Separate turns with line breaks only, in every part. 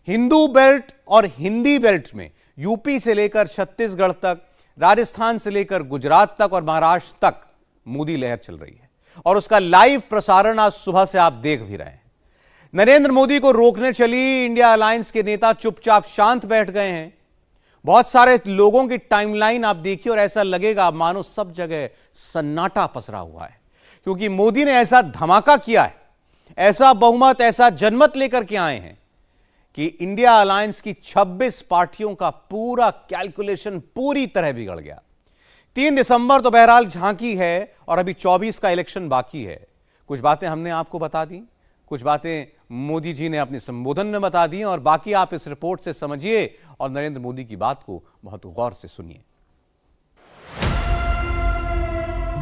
Hindu belt और Hindi belt में UP से लेकर छत्तीसगढ़ तक, राजस्थान से लेकर गुजरात तक और महाराष्ट्र तक मोदी लहर चल रही है और उसका लाइव प्रसारण आज सुबह से आप देख भी रहे हैं। नरेंद्र मोदी को रोकने चली इंडिया अलायंस के नेता चुपचाप शांत बैठ गए हैं। बहुत सारे लोगों की टाइमलाइन आप देखिए और ऐसा लगेगा मानो सब जगह सन्नाटा पसरा हुआ है, क्योंकि मोदी ने ऐसा धमाका किया है, ऐसा बहुमत, ऐसा जनमत लेकर के आए हैं कि इंडिया अलायंस की 26 पार्टियों का पूरा कैलकुलेशन पूरी तरह बिगड़ गया। 3 दिसंबर तो बहरहाल झांकी है और अभी 24 का इलेक्शन बाकी है। कुछ बातें हमने आपको बता दी, कुछ बातें मोदी जी ने अपने संबोधन में बता दी और बाकी आप इस रिपोर्ट से समझिए और नरेंद्र मोदी की बात को बहुत गौर से सुनिए।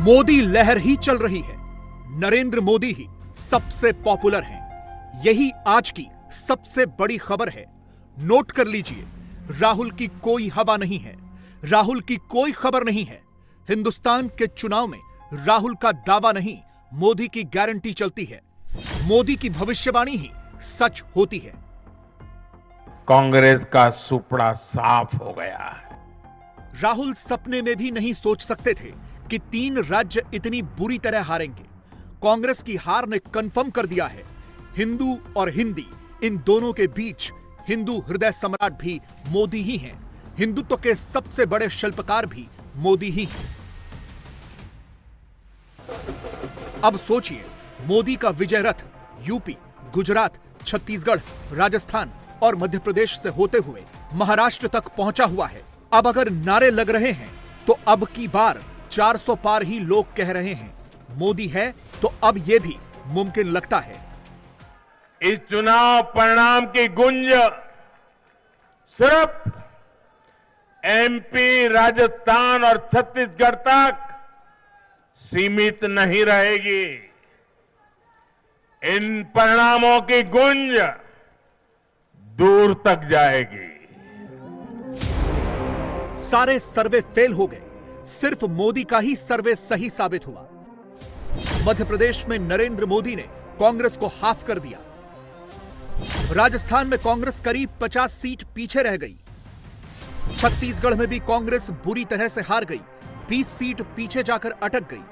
मोदी लहर ही चल रही है, नरेंद्र मोदी ही सबसे पॉपुलर हैं। यही आज की सबसे बड़ी खबर है। नोट कर लीजिए, राहुल की कोई हवा नहीं है, राहुल की कोई खबर नहीं है। हिंदुस्तान के चुनाव में राहुल का दावा नहीं, मोदी की गारंटी चलती है। मोदी की भविष्यवाणी ही सच होती है।
कांग्रेस का सुपड़ा साफ हो गया है।
राहुल सपने में भी नहीं सोच सकते थे कि 3 राज्य इतनी बुरी तरह हारेंगे। कांग्रेस की हार ने कंफर्म कर दिया है, हिंदू और हिंदी, इन दोनों के बीच हिंदू हृदय सम्राट भी मोदी ही हैं। हिंदुत्व के सबसे बड़े शिल्पकार भी मोदी ही हैं। अब सोचिए, मोदी का विजय रथ यूपी, गुजरात, छत्तीसगढ़, राजस्थान और मध्य प्रदेश से होते हुए महाराष्ट्र तक पहुंचा हुआ है। अब अगर नारे लग रहे हैं तो अब की बार 400 पार ही लोग कह रहे हैं। मोदी है तो अब यह भी मुमकिन लगता है।
इस चुनाव परिणाम की गुंज सिर्फ एमपी, राजस्थान और छत्तीसगढ़ तक सीमित नहीं रहेगी। इन परिणामों की गुंज दूर तक जाएगी।
सारे सर्वे फेल हो गए, सिर्फ मोदी का ही सर्वे सही साबित हुआ। मध्य प्रदेश में नरेंद्र मोदी ने कांग्रेस को हाफ कर दिया। राजस्थान में कांग्रेस करीब 50 सीट पीछे रह गई। छत्तीसगढ़ में भी कांग्रेस बुरी तरह से हार गई, 20 सीट पीछे जाकर अटक गई।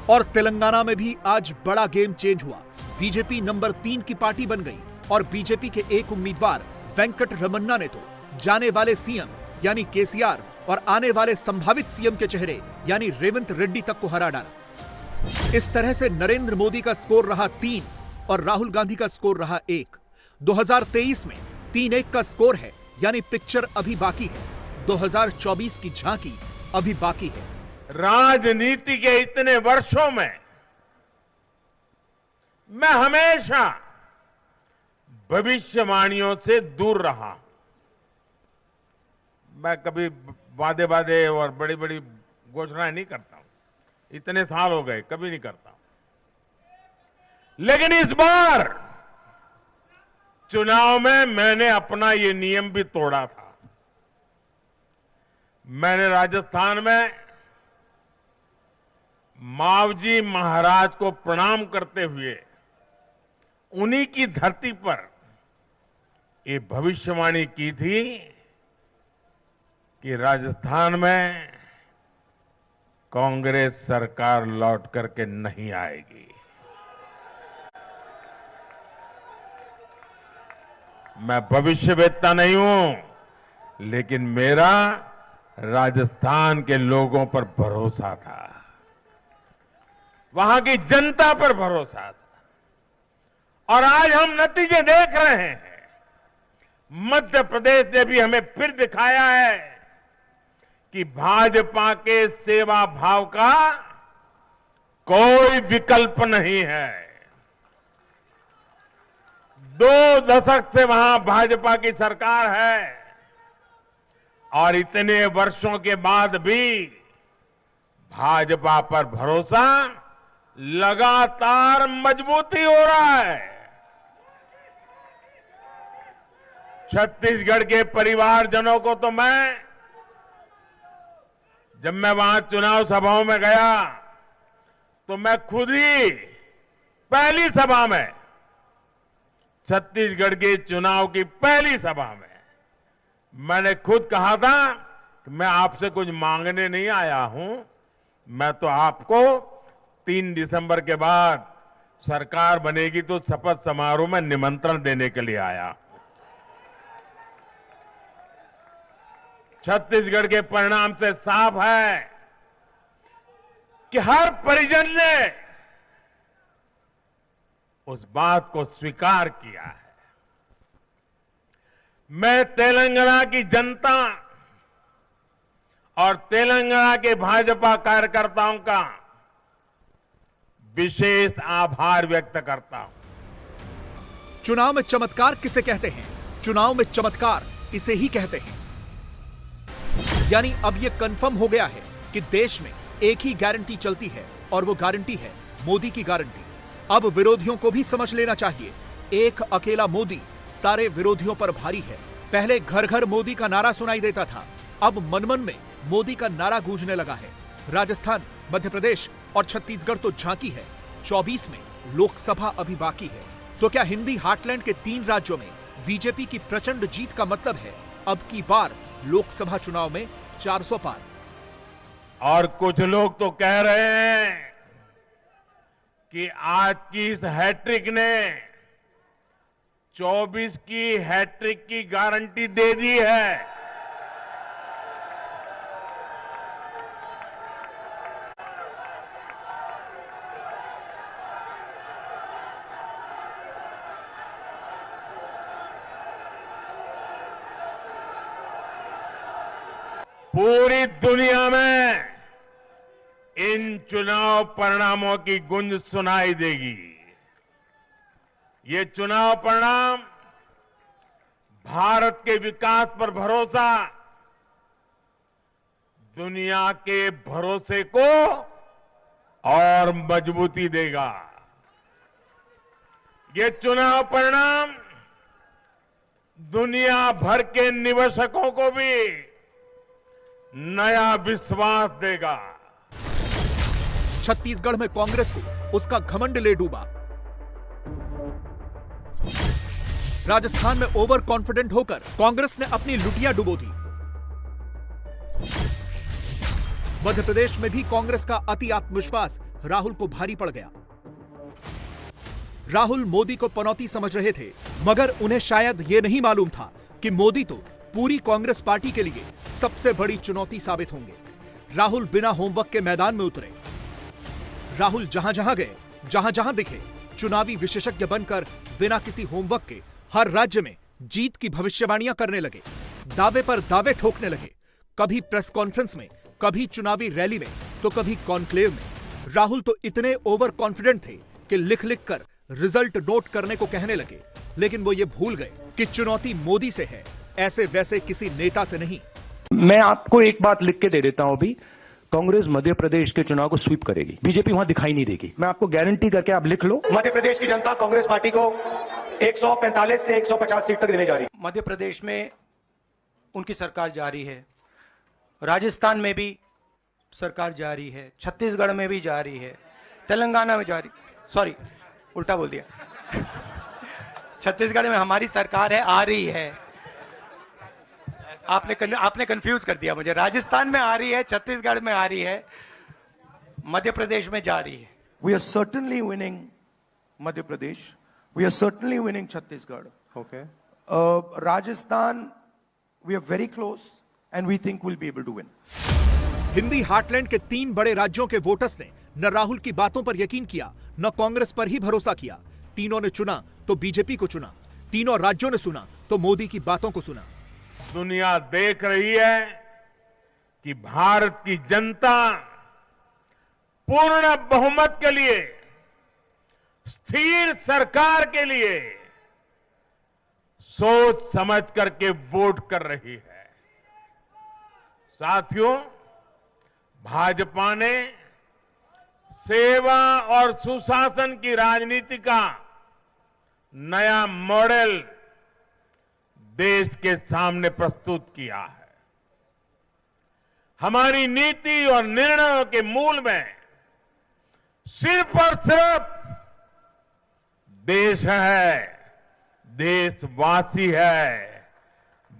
और तेलंगाना में भी आज बड़ा गेम चेंज हुआ। बीजेपी नंबर 3 की पार्टी बन गई और बीजेपी के एक उम्मीदवार वेंकट रमन्ना ने तो जाने वाले सीएम यानी केसीआर और आने वाले संभावित सीएम के चेहरे यानी रेवंत रेड्डी तक को हरा डाला। इस तरह से नरेंद्र मोदी का स्कोर रहा 3 और राहुल गांधी का स्कोर रहा 1। 2023 में 3-1 का स्कोर है, यानी पिक्चर अभी बाकी है। 2024 की झांकी अभी बाकी है।
राजनीति के इतने वर्षों में मैं हमेशा भविष्यवाणियों से दूर रहा। मैं कभी वादे और बड़ी बड़ी घोषणाएं नहीं करता हूं। इतने साल हो गए, कभी नहीं करता। लेकिन इस बार चुनाव में मैंने अपना ये नियम भी तोड़ा था। मैंने राजस्थान में मावजी महाराज को प्रणाम करते हुए उन्हीं की धरती पर ये भविष्यवाणी की थी कि राजस्थान में कांग्रेस सरकार लौट करके नहीं आएगी। मैं भविष्यवेत्ता नहीं हूं, लेकिन मेरा राजस्थान के लोगों पर भरोसा था, वहां की जनता पर भरोसा था। और आज हम नतीजे देख रहे हैं। मध्य प्रदेश ने भी हमें फिर दिखाया है कि भाजपा के सेवा भाव का कोई विकल्प नहीं है। 2 दशक से वहां भाजपा की सरकार है और इतने वर्षों के बाद भी भाजपा पर भरोसा लगातार मजबूती हो रहा है। छत्तीसगढ़ के परिवारजनों को तो जब मैं वहां चुनाव सभाओं में गया तो मैं खुद ही पहली सभा में छत्तीसगढ़ के चुनाव की पहली सभा में मैंने खुद कहा था कि मैं आपसे कुछ मांगने नहीं आया हूं, मैं तो आपको 3 दिसंबर के बाद सरकार बनेगी तो शपथ समारोह में निमंत्रण देने के लिए आया। छत्तीसगढ़ के परिणाम से साफ है कि हर परिजन ने उस बात को स्वीकार किया है। मैं तेलंगाना की जनता और तेलंगाना के भाजपा कार्यकर्ताओं का विशेष आभार व्यक्त करता हूं।
चुनाव में चमत्कार किसे कहते हैं? चुनाव में चमत्कार इसे ही कहते हैं। यानी अब यह कंफर्म हो गया है कि देश में एक ही गारंटी चलती है और वो गारंटी है मोदी की गारंटी। अब विरोधियों को भी समझ लेना चाहिए, एक अकेला मोदी सारे विरोधियों पर भारी है। पहले घर घर मोदी का नारा सुनाई देता था, अब मन मन में मोदी का नारा गूंजने लगा है। राजस्थान, मध्य प्रदेश और छत्तीसगढ़ तो झांकी है, 24 में लोकसभा अभी बाकी है। तो क्या हिंदी हार्टलैंड के 3 राज्यों में बीजेपी की प्रचंड जीत का मतलब है अब की बार लोकसभा चुनाव में 400 पार?
और कुछ लोग तो कह रहे हैं कि आज की इस हैट्रिक ने 24 की हैट्रिक की गारंटी दे दी है। पूरी दुनिया में इन चुनाव परिणामों की गूंज सुनाई देगी। ये चुनाव परिणाम भारत के विकास पर भरोसा, दुनिया के भरोसे को और मजबूती देगा। ये चुनाव परिणाम दुनिया भर के निवेशकों को भी नया विश्वास देगा।
छत्तीसगढ़ में कांग्रेस को उसका घमंड ले डूबा। राजस्थान में ओवर कॉन्फिडेंट होकर कांग्रेस ने अपनी लुटिया डुबो दी। मध्य प्रदेश में भी कांग्रेस का अति आत्मविश्वास राहुल को भारी पड़ गया। राहुल मोदी को पनौती समझ रहे थे, मगर उन्हें शायद यह नहीं मालूम था कि मोदी तो पूरी कांग्रेस पार्टी के लिए सबसे बड़ी चुनौती साबित होंगे। राहुल बिना होमवर्क के मैदान में उतरे। राहुल जहां जहां गए, जहां जहां दिखे, चुनावी विशेषज्ञ बनकर बिना किसी होमवर्क के हर राज्य में जीत की भविष्यवाणियां करने लगे, दावे पर दावे ठोकने लगे। कभी प्रेस कॉन्फ्रेंस में, कभी चुनावी रैली में, तो कभी कॉन्क्लेव में। राहुल तो इतने ओवर कॉन्फिडेंट थे कि लिख लिख कर रिजल्ट नोट करने को कहने लगे। लेकिन वो ये भूल गए कि चुनौती मोदी से है, ऐसे वैसे किसी नेता से नहीं।
मैं आपको एक बात लिख के दे देता हूं अभी, कांग्रेस मध्य प्रदेश के चुनाव को स्वीप करेगी, बीजेपी वहां दिखाई नहीं देगी। मैं आपको गारंटी करके, आप लिख लो।
मध्य प्रदेश की जनता कांग्रेस पार्टी को 145 से 150 सीट तक देने जा रही है।
मध्य प्रदेश में उनकी सरकार जारी है, राजस्थान में भी सरकार जारी है, छत्तीसगढ़ में भी जारी है, तेलंगाना में जारी, सॉरी उल्टा बोल दिया छत्तीसगढ़ में हमारी सरकार है, आ रही है। आपने कंफ्यूज कर दिया मुझे। राजस्थान में आ रही है, छत्तीसगढ़ में आ रही है, मध्य प्रदेश में जा रही है।
We are certainly winning Madhya Pradesh, we are certainly winning Chhattisgarh.
Okay,
Rajasthan we are very close and we think will be able to win.
Hindi heartland के 3 बड़े राज्यों के वोटर्स ने न राहुल की बातों पर यकीन किया, न कांग्रेस पर ही भरोसा किया। तीनों ने चुना तो बीजेपी को चुना, तीनों राज्यों ने सुना तो मोदी की बातों को सुना।
दुनिया देख रही है कि भारत की जनता पूर्ण बहुमत के लिए, स्थिर सरकार के लिए सोच समझ करके वोट कर रही है। साथियों, भाजपा ने सेवा और सुशासन की राजनीति का नया मॉडल देश के सामने प्रस्तुत किया है। हमारी नीति और निर्णयों के मूल में सिर्फ और सिर्फ देश है, देशवासी है,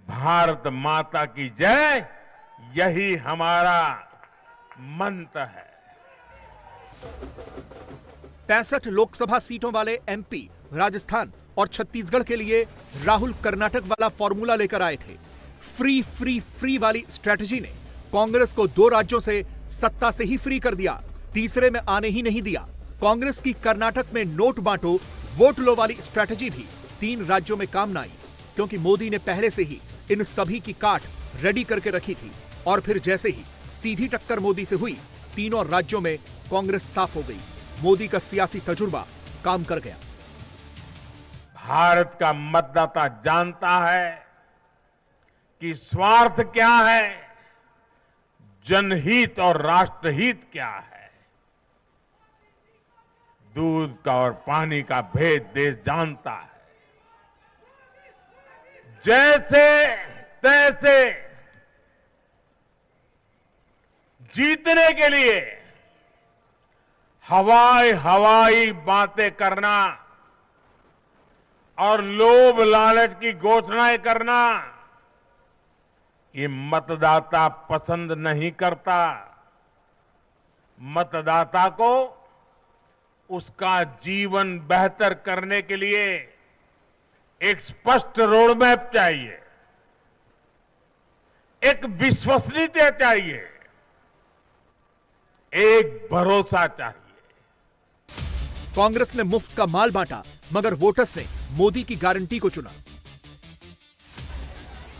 भारत माता की जय, यही हमारा मंत्र है।
65 लोकसभा सीटों वाले एमपी, राजस्थान और छत्तीसगढ़ के लिए राहुल कर्नाटक वाला फॉर्मूला लेकर आए थे। फ्री फ्री फ्री वाली स्ट्रैटेजी ने कांग्रेस को 2 राज्यों से सत्ता से ही फ्री कर दिया, तीसरे में आने ही नहीं दिया। कांग्रेस की कर्नाटक में नोट बांटो वोट लो वाली स्ट्रैटेजी भी 3 राज्यों में काम न आई, क्योंकि मोदी ने पहले से ही इन सभी की काट रेडी करके रखी थी। और फिर जैसे ही सीधी टक्कर मोदी से हुई, तीनों राज्यों में कांग्रेस साफ हो गई। मोदी का सियासी तजुर्बा काम कर गया।
भारत का मतदाता जानता है कि स्वार्थ क्या है, जनहित और राष्ट्रहित क्या है। दूध का और पानी का भेद देश जानता है। जैसे तैसे जीतने के लिए हवाई बातें करना और लोभ लालच की घोषणाएं करना, ये मतदाता पसंद नहीं करता। मतदाता को उसका जीवन बेहतर करने के लिए एक स्पष्ट रोडमैप चाहिए, एक विश्वसनीयता चाहिए, एक भरोसा चाहिए।
कांग्रेस ने मुफ्त का माल बांटा, मगर वोटर्स ने मोदी की गारंटी को चुना।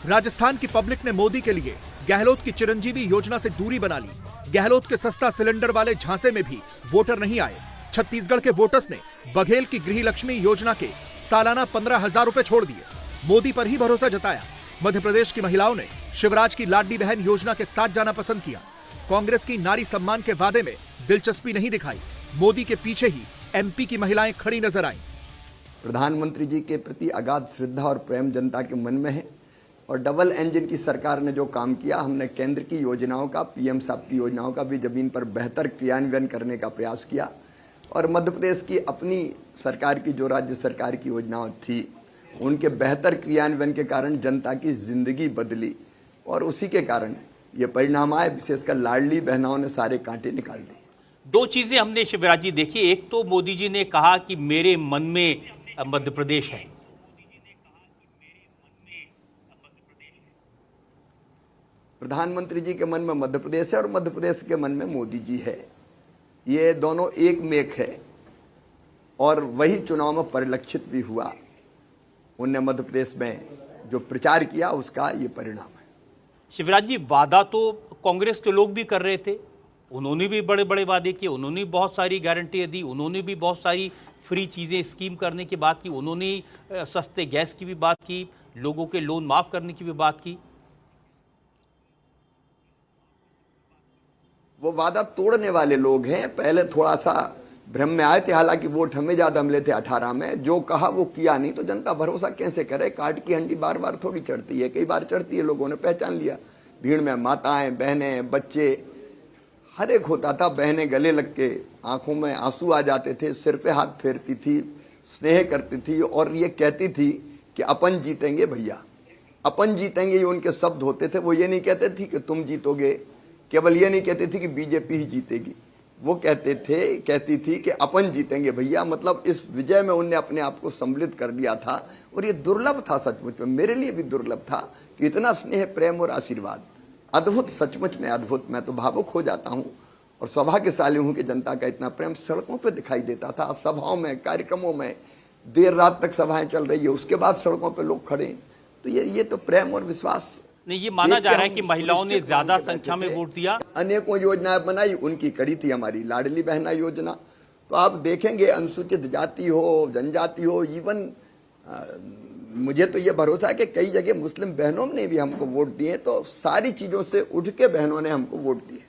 राजस्थान की पब्लिक ने मोदी के लिए गहलोत की चिरंजीवी योजना से दूरी बना ली। गहलोत के सस्ता सिलेंडर वाले झांसे में भी वोटर नहीं आए। छत्तीसगढ़ के वोटर्स ने बघेल की गृह लक्ष्मी योजना के सालाना 15,000 रुपए छोड़ दिए, मोदी पर ही भरोसा जताया। मध्य प्रदेश की महिलाओं ने शिवराज की लाडली बहन योजना के साथ जाना पसंद किया। कांग्रेस की नारी सम्मान के वादे में दिलचस्पी नहीं दिखाई। मोदी के पीछे ही एमपी की महिलाएं खड़ी नजर आईं।
प्रधानमंत्री जी के प्रति अगाध श्रद्धा और प्रेम जनता के मन में है और डबल इंजन की सरकार ने जो काम किया, हमने केंद्र की योजनाओं का, पीएम साहब की योजनाओं का भी जमीन पर बेहतर क्रियान्वयन करने का प्रयास किया और मध्य प्रदेश की अपनी सरकार की जो राज्य सरकार की योजनाएं थी, उनके बेहतर क्रियान्वयन के कारण जनता की जिंदगी बदली और उसी के कारण ये परिणाम आए। विशेषकर लाडली बहनों ने सारे कांटे निकाल दिए।
2 चीजें हमने शिवराज जी देखी। एक तो मोदी जी ने कहा कि मेरे मन में मध्य प्रदेश है,
प्रधानमंत्री जी के मन में मध्य प्रदेश है और मध्य प्रदेश के मन में मोदी जी है। ये दोनों एक मेक है और वही चुनाव में परिलक्षित भी हुआ। उनने मध्य प्रदेश में जो प्रचार किया उसका ये परिणाम है।
शिवराज जी, वादा तो कांग्रेस के लोग भी कर रहे थे, उन्होंने भी बड़े बड़े वादे किए, उन्होंने बहुत सारी गारंटियां दी, उन्होंने भी बहुत सारी फ्री चीजें स्कीम करने की बात की, उन्होंने सस्ते गैस की भी बात की, लोगों के लोन माफ करने की भी बात की।
वो वादा तोड़ने वाले लोग हैं। पहले थोड़ा सा भ्रम में आए थे, हालांकि वोट हमें ज्यादा मिले थे 18 में। जो कहा वो किया नहीं, तो जनता भरोसा कैसे करे। काट की हंडी बार बार थोड़ी चढ़ती है, कई बार चढ़ती है। लोगों ने पहचान लिया। भीड़ में माताएं, बहनें, बच्चे हर एक होता था। बहनें गले लग के आंखों में आंसू आ जाते थे, सिर पे हाथ फेरती थी, स्नेह करती थी और ये कहती थी कि अपन जीतेंगे भैया, अपन जीतेंगे। ये उनके शब्द होते थे। वो ये नहीं कहते थे कि तुम जीतोगे, केवल ये नहीं कहती थी कि बीजेपी ही जीतेगी। वो कहती थी कि अपन जीतेंगे भैया। मतलब इस विजय में उनने अपने आप को सम्मिलित कर लिया था और ये दुर्लभ था सचमुच में, मेरे लिए भी दुर्लभ था कि इतना स्नेह, प्रेम और आशीर्वाद। अद्भुत, सचमुच में अद्भुत। मैं तो भावुक हो जाता हूँ और सौभाग्यशाली हूँ कि जनता का इतना प्रेम सड़कों पर दिखाई देता था, सभाओं में, कार्यक्रमों में। देर रात तक सभाएं चल रही है, उसके बाद सड़कों पर लोग खड़े। तो ये तो प्रेम और विश्वास।
नहीं, ये माना जा रहा है कि महिलाओं ने ज्यादा संख्या में वोट दिया।
अनेकों योजनाएं बनाई, उनकी कड़ी थी हमारी लाडली बहना योजना। तो आप देखेंगे अनुसूचित जाति हो, जनजाति हो, इवन मुझे तो ये भरोसा है कि कई जगह मुस्लिम बहनों ने भी हमको वोट दिए। तो सारी चीजों से उठ के बहनों ने हमको वोट दिए।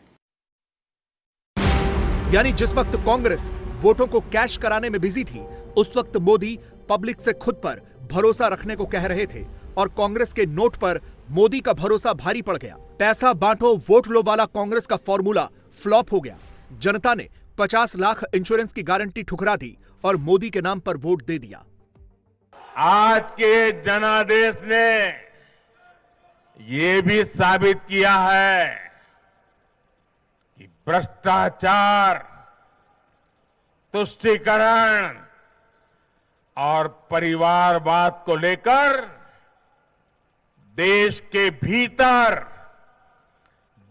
यानी जिस वक्त कांग्रेस वोटों को कैश कराने में बिजी थी, उस वक्त मोदी पब्लिक से खुद पर भरोसा रखने को कह रहे थे और कांग्रेस के नोट पर मोदी का भरोसा भारी पड़ गया। पैसा बांटो वोट लो वाला कांग्रेस का फॉर्मूला फ्लॉप हो गया। जनता ने 50 लाख इंश्योरेंस की गारंटी ठुकरा दी और मोदी के नाम पर वोट दे दिया।
आज के जनादेश ने ये भी साबित किया है कि भ्रष्टाचार, तुष्टीकरण और परिवारवाद को लेकर देश के भीतर,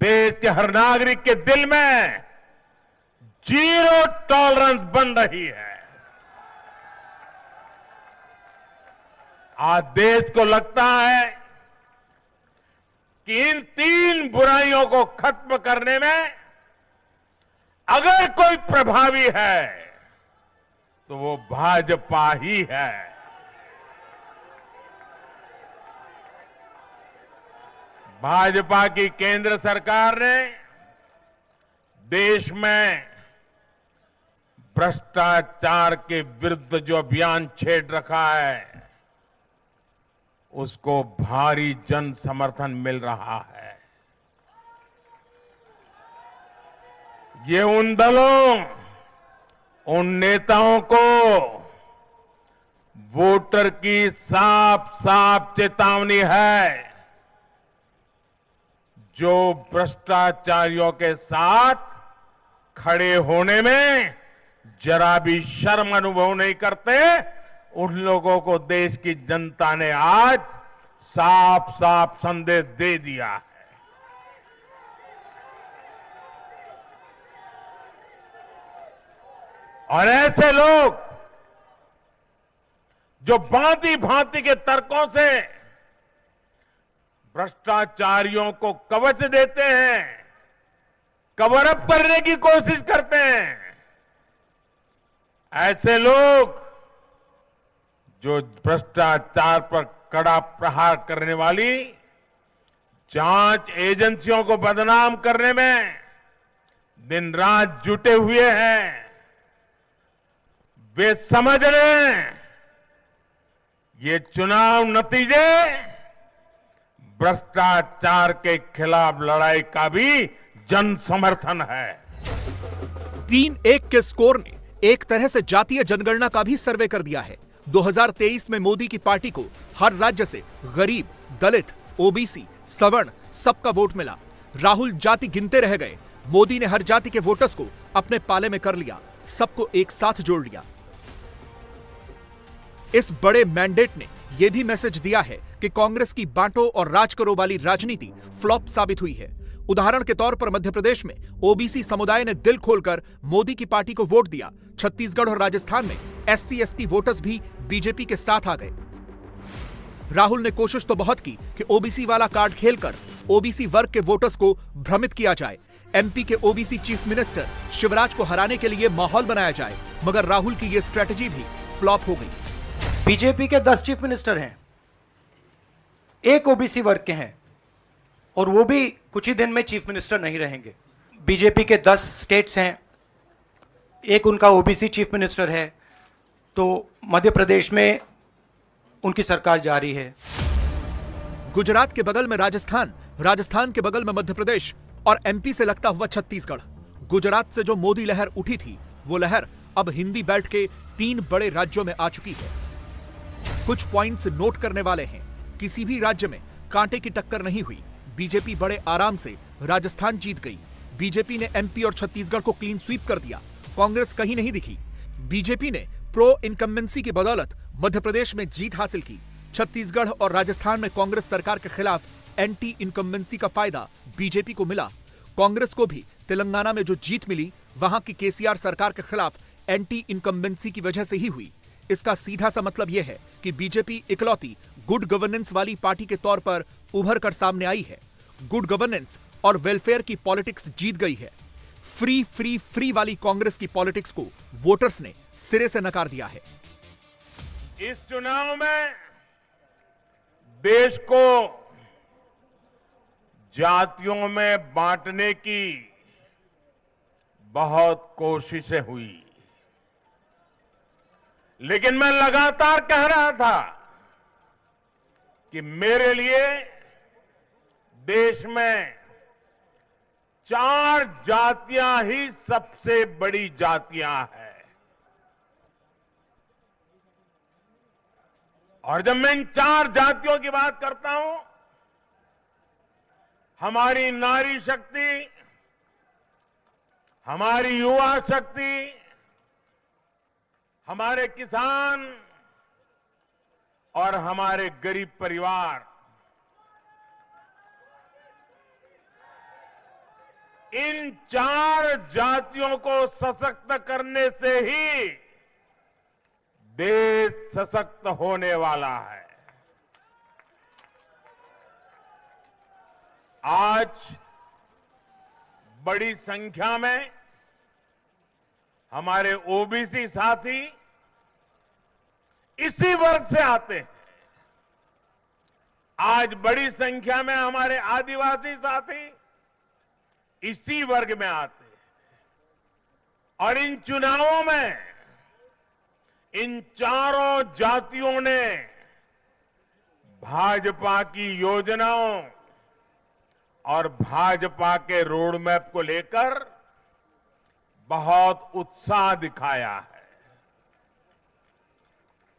देश के हर नागरिक के दिल में जीरो टॉलरेंस बन रही है। आज देश को लगता है कि इन 3 बुराइयों को खत्म करने में अगर कोई प्रभावी है तो वो भाजपा ही है। भाजपा की केंद्र सरकार ने देश में भ्रष्टाचार के विरुद्ध जो अभियान छेड़ रखा है उसको भारी जन समर्थन मिल रहा है। ये उन दलों, उन नेताओं को वोटर की साफ साफ चेतावनी है जो भ्रष्टाचारियों के साथ खड़े होने में जरा भी शर्म अनुभव नहीं करते। उन लोगों को देश की जनता ने आज साफ साफ संदेश दे दिया है। और ऐसे लोग जो भांति भांति के तर्कों से भ्रष्टाचारियों को कवच देते हैं, कवर अप करने की कोशिश करते हैं, ऐसे लोग जो भ्रष्टाचार पर कड़ा प्रहार करने वाली जांच एजेंसियों को बदनाम करने में दिन रात जुटे हुए हैं, वे समझ लें ये चुनाव नतीजे भ्रष्टाचार के खिलाफ लड़ाई का भी जन समर्थन है।
3-1 के स्कोर ने एक तरह से जातीय जनगणना का भी सर्वे कर दिया है। 2023 में मोदी की पार्टी को हर राज्य से गरीब, दलित, ओबीसी, सवर्ण सबका वोट मिला। राहुल जाति गिनते रह गए। मोदी ने हर जाति के वोटर्स को अपने पाले में कर लिया, सबको एक साथ जोड़ लिया। इस बड़े मैंडेट ने यह भी मैसेज दिया है कि कांग्रेस की बांटो और राज करो वाली राजनीति फ्लॉप साबित हुई है। उदाहरण के तौर पर मध्य प्रदेश में ओबीसी समुदाय ने दिल खोलकर मोदी की पार्टी को वोट दिया। छत्तीसगढ़ और राजस्थान में SC/ST वोटर्स भी बीजेपी के साथ आ गए। राहुल ने कोशिश तो बहुत की कि ओबीसी वाला कार्ड खेलकर ओबीसी वर्ग के वोटर्स को भ्रमित किया जाए, MP के ओबीसी चीफ मिनिस्टर शिवराज को हराने के लिए माहौल बनाया जाए, मगर राहुल की यह स्ट्रेटजी भी फ्लॉप हो गई।
बीजेपी के 10 चीफ मिनिस्टर हैं, 1 ओबीसी वर्ग के हैं और वो भी कुछ ही दिन में चीफ मिनिस्टर नहीं रहेंगे। बीजेपी के 10 स्टेट्स हैं, 1 उनका ओबीसी चीफ मिनिस्टर है, तो मध्य प्रदेश में उनकी सरकार जारी है।
गुजरात के बगल में राजस्थान, राजस्थान के बगल में मध्य प्रदेश और MP से लगता हुआ छत्तीसगढ़। गुजरात से जो मोदी लहर उठी थी वो लहर अब हिंदी बेल्ट के 3 बड़े राज्यों में आ चुकी है। कुछ पॉइंट्स नोट करने वाले हैं। किसी भी राज्य में कांटे की टक्कर नहीं हुई। बीजेपी बड़े आराम से राजस्थान जीत गई। बीजेपी ने MP और छत्तीसगढ़ को क्लीन स्वीप कर दिया। कांग्रेस कहीं नहीं दिखी। बीजेपी ने प्रो इनकम्बेंसी की बदौलत मध्य प्रदेश में जीत हासिल की। छत्तीसगढ़ और राजस्थान में कांग्रेस सरकार के खिलाफ एंटी इनकम्बेंसी का फायदा बीजेपी को मिला। कांग्रेस को भी तेलंगाना में जो जीत मिली वहां की KCR सरकार के खिलाफ एंटी इनकम्बेंसी की वजह से ही हुई। इसका सीधा सा मतलब यह है कि बीजेपी इकलौती गुड गवर्नेंस वाली पार्टी के तौर पर उभर कर सामने आई है। गुड गवर्नेंस और वेलफेयर की पॉलिटिक्स जीत गई है। फ्री फ्री फ्री वाली कांग्रेस की पॉलिटिक्स को वोटर्स ने सिरे से नकार दिया है।
इस चुनाव में देश को जातियों में बांटने की बहुत कोशिशें हुई, लेकिन मैं लगातार कह रहा था कि मेरे लिए देश में 4 जातियां ही सबसे बड़ी जातियां हैं और जब मैं इन 4 जातियों की बात करता हूं, हमारी नारी शक्ति, हमारी युवा शक्ति, हमारे किसान और हमारे गरीब परिवार, इन 4 जातियों को सशक्त करने से ही देश सशक्त होने वाला है। आज बड़ी संख्या में हमारे ओबीसी साथी इसी वर्ग से आते हैं। आज बड़ी संख्या में हमारे आदिवासी साथी इसी वर्ग में आते हैं। और इन चुनावों में इन चारों जातियों ने भाजपा की योजनाओं और भाजपा के रोड मैप को लेकर बहुत उत्साह दिखाया है।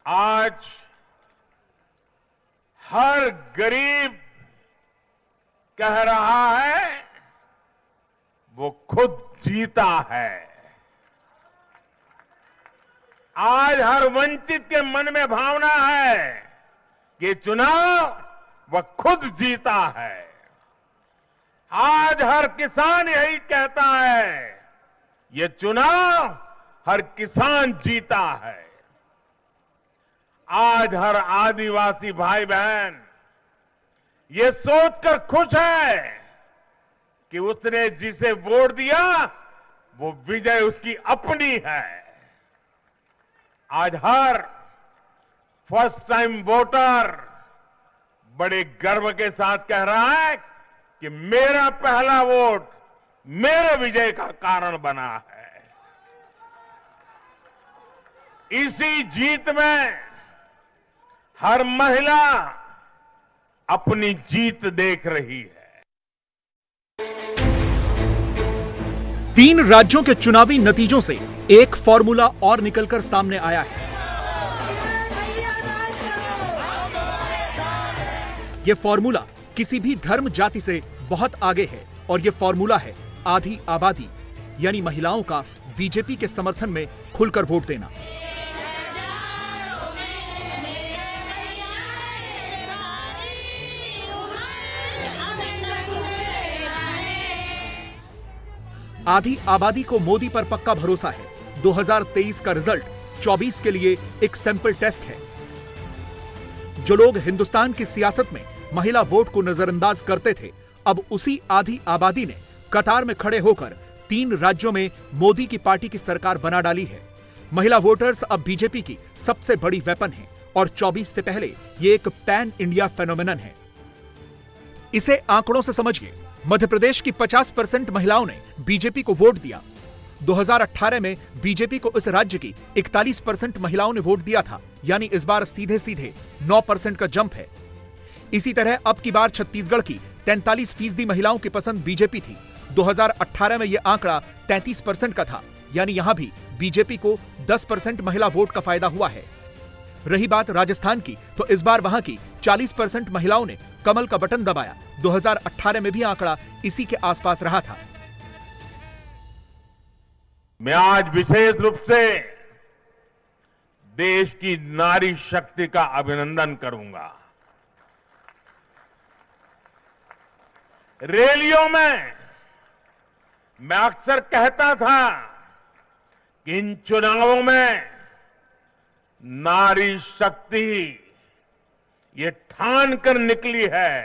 आज हर गरीब कह रहा है वो खुद जीता है। आज हर वंचित के मन में भावना है कि चुनाव वह खुद जीता है। आज हर किसान यही कहता है, ये चुनाव हर किसान जीता है। आज हर आदिवासी भाई बहन ये सोचकर खुश है कि उसने जिसे वोट दिया वो विजय उसकी अपनी है। आज हर फर्स्ट टाइम वोटर बड़े गर्व के साथ कह रहा है कि मेरा पहला वोट मेरे विजय का कारण बना है। इसी जीत में हर महिला अपनी जीत देख रही है।
3 राज्यों के चुनावी नतीजों से एक फॉर्मूला और निकलकर सामने आया है। यह फॉर्मूला किसी भी धर्म जाति से बहुत आगे है और यह फॉर्मूला है आधी आबादी यानी महिलाओं का बीजेपी के समर्थन में खुलकर वोट देना। आधी आबादी को मोदी पर पक्का भरोसा है। 2023 का रिजल्ट 24 के लिए एक सैंपल टेस्ट है। जो लोग हिंदुस्तान की सियासत में महिला वोट को नजरअंदाज करते थे, अब उसी आधी आबादी ने कतार में खड़े होकर 3 राज्यों में मोदी की पार्टी की सरकार बना डाली है। महिला वोटर्स अब बीजेपी की सबसे बड़ी वेपन है और 24 से पहले ये एक पैन इंडिया फेनोमेनन है। इसे आंकड़ों से समझिए। मध्य प्रदेश की 50% महिलाओं ने बीजेपी को वोट दिया। 2018 में बीजेपी को इस राज्य की 41% महिलाओं ने वोट दिया था, यानी इस बार सीधे सीधे 9% का जंप है। इसी तरह अब की बार छत्तीसगढ़ की 43% महिलाओं की पसंद बीजेपी थी। 2018 में यह आंकड़ा 33% का था, यानी यहां भी बीजेपी को 10% महिला वोट का फायदा हुआ है। रही बात राजस्थान की, तो इस बार वहां की 40% महिलाओं ने कमल का बटन दबाया। 2018 में भी आंकड़ा इसी के आसपास रहा था।
मैं आज विशेष रूप से देश की नारी शक्ति का अभिनंदन करूंगा। रैलियों में मैं अक्सर कहता था कि इन चुनावों में नारी शक्ति ये ठान कर निकली है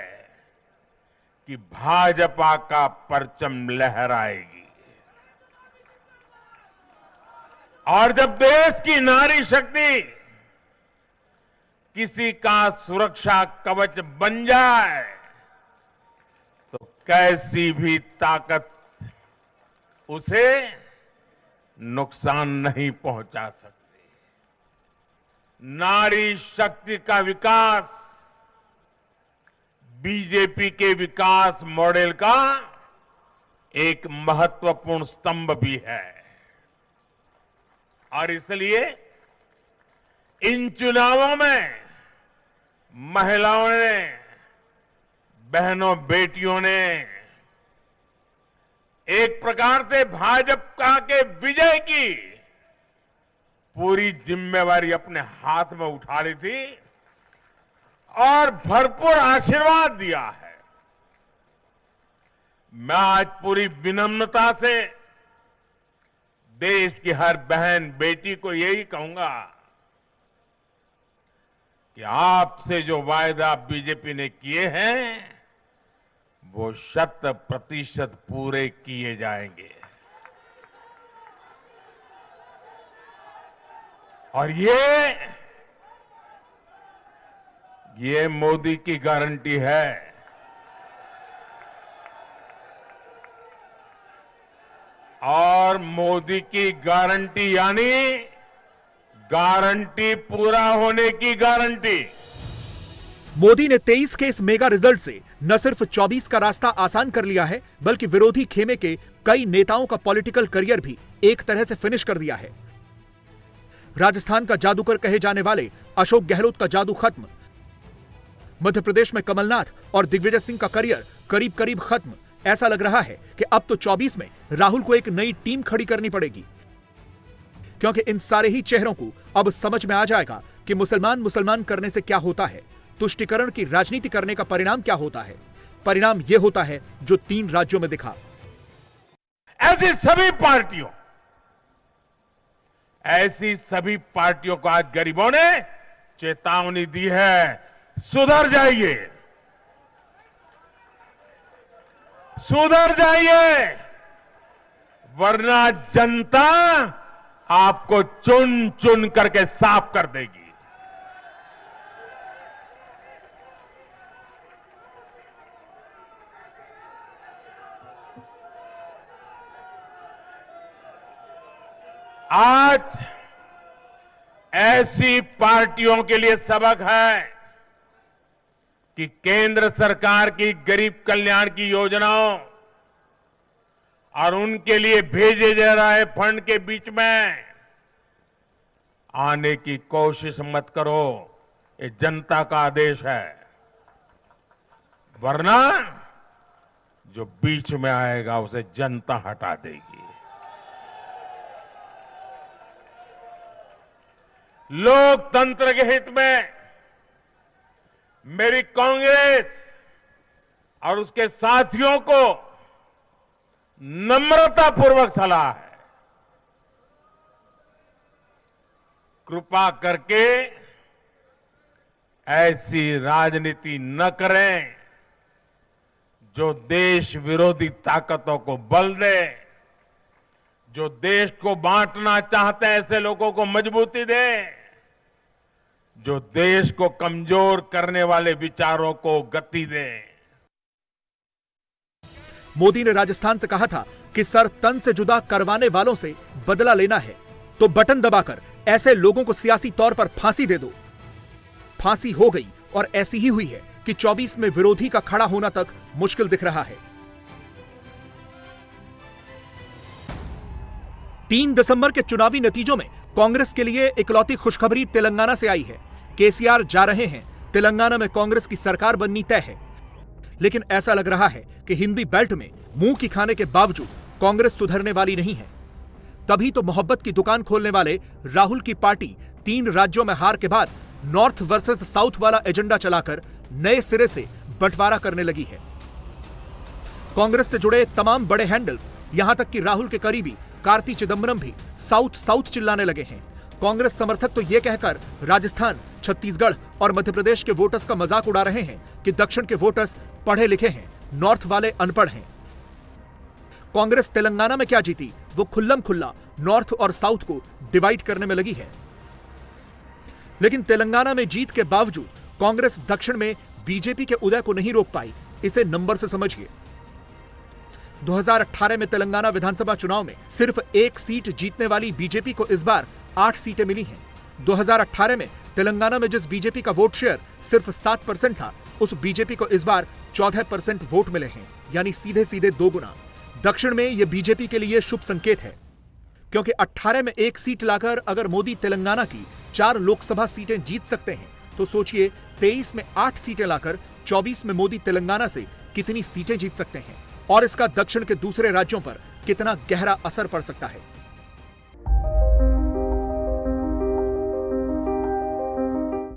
कि भाजपा का परचम लहराएगी। और जब देश की नारी शक्ति किसी का सुरक्षा कवच बन जाए तो कैसी भी ताकत उसे नुकसान नहीं पहुंचा सकती। नारी शक्ति का विकास बीजेपी के विकास मॉडल का एक महत्वपूर्ण स्तंभ भी है। और इसलिए इन चुनावों में महिलाओं ने, बहनों बेटियों ने एक प्रकार से भाजपा के विजय की पूरी जिम्मेवारी अपने हाथ में उठा ली थी और भरपूर आशीर्वाद दिया है। मैं आज पूरी विनम्रता से देश की हर बहन बेटी को यही कहूंगा कि आपसे जो वायदा बीजेपी ने किए हैं वो 100% पूरे किए जाएंगे। और ये मोदी की गारंटी है। और मोदी की गारंटी यानी गारंटी पूरा होने की गारंटी।
मोदी ने 23 के इस मेगा रिजल्ट से न सिर्फ 24 का रास्ता आसान कर लिया है, बल्कि विरोधी खेमे के कई नेताओं का पॉलिटिकल करियर भी एक तरह से फिनिश कर दिया है। राजस्थान का जादूगर कहे जाने वाले अशोक गहलोत का जादू खत्म। मध्य प्रदेश में कमलनाथ और दिग्विजय सिंह का करियर करीब करीब खत्म। ऐसा लग रहा है कि अब तो 24 में राहुल को एक नई टीम खड़ी करनी पड़ेगी, क्योंकि इन सारे ही चेहरों को अब समझ में आ जाएगा कि मुसलमान करने से क्या होता है, तुष्टीकरण की राजनीति करने का परिणाम क्या होता है। परिणाम यह होता है जो 3 राज्यों में दिखा।
ऐसी सभी पार्टियों को आज गरीबों ने चेतावनी दी है, सुधर जाइए, सुधर जाइए, वरना जनता आपको चुन चुन करके साफ कर देगी। आज ऐसी पार्टियों के लिए सबक है कि केंद्र सरकार की गरीब कल्याण की योजनाओं और उनके लिए भेजे जा रहे फंड के बीच में आने की कोशिश मत करो। ये जनता का आदेश है, वरना जो बीच में आएगा उसे जनता हटा देगी। लोकतंत्र के हित में मेरी कांग्रेस और उसके साथियों को नम्रतापूर्वक सलाह है, कृपा करके ऐसी राजनीति न करें जो देश विरोधी ताकतों को बल दे, जो देश को बांटना चाहते हैं ऐसे लोगों को मजबूती दे, जो देश को कमजोर करने वाले विचारों को गति दे।
मोदी ने राजस्थान से कहा था कि सर तन से जुदा करवाने वालों से बदला लेना है तो बटन दबाकर ऐसे लोगों को सियासी तौर पर फांसी दे दो। फांसी हो गई और ऐसी ही हुई है कि 24 में विरोधी का खड़ा होना तक मुश्किल दिख रहा है। 3 दिसंबर के चुनावी नतीजों में कांग्रेस के लिए इकलौती खुशखबरी तेलंगाना से आई है। केसीआर जा रहे हैं, तेलंगाना में कांग्रेस की सरकार बननी तय है। लेकिन ऐसा लग रहा है कि हिंदी बेल्ट में मुंह की खाने के बावजूद कांग्रेस सुधरने वाली नहीं है। तभी तो मोहब्बत की दुकान खोलने वाले राहुल की पार्टी 3 राज्यों में हार के बाद नॉर्थ वर्सेस साउथ वाला एजेंडा चलाकर नए सिरे से बंटवारा करने लगी है। कांग्रेस से जुड़े तमाम बड़े हैंडल्स, यहां तक कि राहुल के करीबी कार्ति चिदंबरम भी साउथ साउथ चिल्लाने लगे हैं। कांग्रेस समर्थक तो यह कहकर राजस्थान, छत्तीसगढ़ और मध्य प्रदेश के वोटर्स का मजाक उड़ा रहे हैं कि दक्षिण के वोटर्स पढ़े लिखे हैं, नॉर्थ वाले अनपढ़ हैं। कांग्रेस तेलंगाना में क्या जीती, वो खुल्लम खुल्ला नॉर्थ और साउथ को डिवाइड करने में लगी है। लेकिन तेलंगाना में जीत के बावजूद कांग्रेस दक्षिण में बीजेपी के उदय को नहीं रोक पाई। इसे नंबर से समझिए। 2018 में तेलंगाना विधानसभा चुनाव में सिर्फ 1 सीट जीतने वाली बीजेपी को इस बार 8 सीटें मिली हैं। 2018 में तेलंगाना में जिस बीजेपी का वोट शेयर सिर्फ 7% था, उस बीजेपी को इस बार 14% वोट मिले हैं, यानी सीधे सीधे 2 गुना। दक्षिण में यह बीजेपी के लिए शुभ संकेत है, क्योंकि 18 में 1 सीट लाकर अगर मोदी तेलंगाना की 4 लोकसभा सीटें जीत सकते हैं तो सोचिए 23 में 8 सीटें लाकर 24 में मोदी तेलंगाना से कितनी सीटें जीत सकते हैं और इसका दक्षिण के दूसरे राज्यों पर कितना गहरा असर पड़ सकता है।